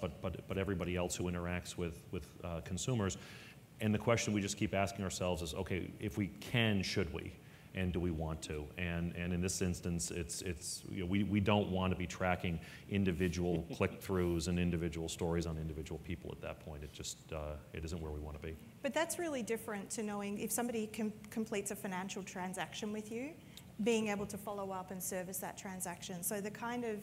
but everybody else who interacts with consumers. And the question we just keep asking ourselves is, okay, if we can, should we? And do we want to? And in this instance, it's we don't want to be tracking individual click-throughs and individual stories on individual people at that point. It just it isn't where we want to be. But that's really different to knowing if somebody completes a financial transaction with you, being able to follow up and service that transaction. So the kind of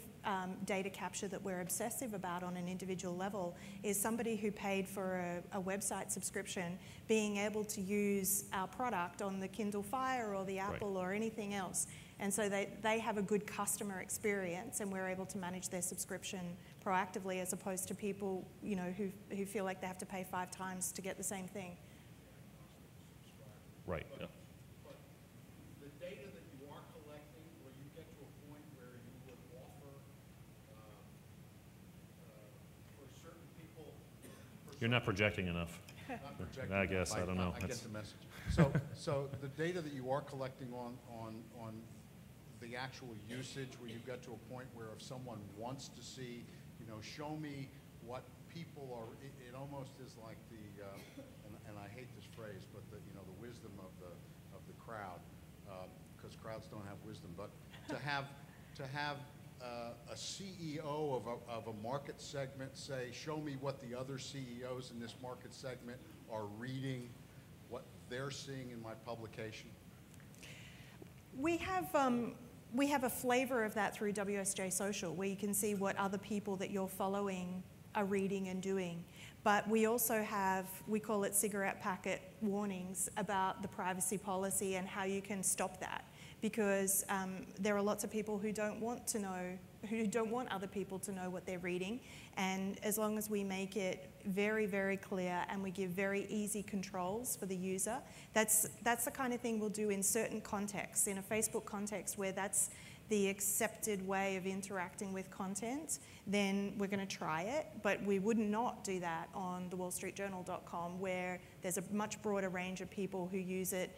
data capture that we're obsessive about on an individual level is somebody who paid for a website subscription being able to use our product on the Kindle Fire or the Apple or anything else. And so they have a good customer experience, and we're able to manage their subscription proactively, as opposed to people who feel like they have to pay 5 times to get the same thing. Right. Yeah. You're not projecting enough. Not projecting I guess, I don't know. I get the message. So the data that you are collecting on the actual usage, where you get to a point where if someone wants to see, show me what people are, it almost is like the, and I hate this phrase, but the wisdom of the crowd, because crowds don't have wisdom, but to have a CEO of a market segment say, show me what the other CEOs in this market segment are reading, what they're seeing in my publication? We have a flavor of that through WSJ Social, where you can see what other people that you're following are reading and doing. But we also have, we call it cigarette packet warnings about the privacy policy and how you can stop that. Because there are lots of people who don't want to know, who don't want other people to know what they're reading. And as long as we make it very, very clear and we give very easy controls for the user, that's the kind of thing we'll do in certain contexts. In a Facebook context where that's the accepted way of interacting with content, then we're going to try it. But we would not do that on thewallstreetjournal.com, where there's a much broader range of people who use it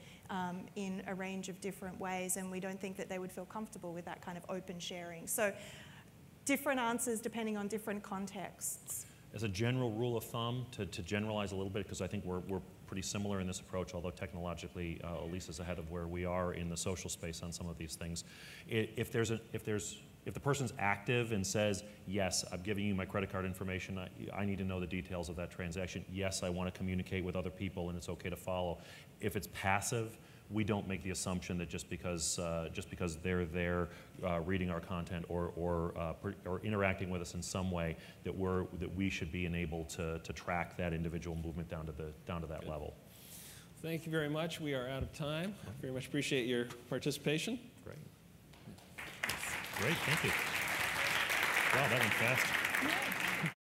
in a range of different ways, and we don't think that they would feel comfortable with that kind of open sharing. So different answers depending on different contexts. As a general rule of thumb, to generalize a little bit, because I think we're pretty similar in this approach, although technologically Elisa's ahead of where we are in the social space on some of these things. If the person's active and says, yes, I'm giving you my credit card information, I need to know the details of that transaction, yes, I want to communicate with other people and it's okay to follow. If it's passive, we don't make the assumption that just because they're there reading our content or interacting with us in some way that we should be enabled to track that individual movement down to that level. Thank you very much. We are out of time. Very much appreciate your participation. Great. Great, thank you. Wow, that went fast.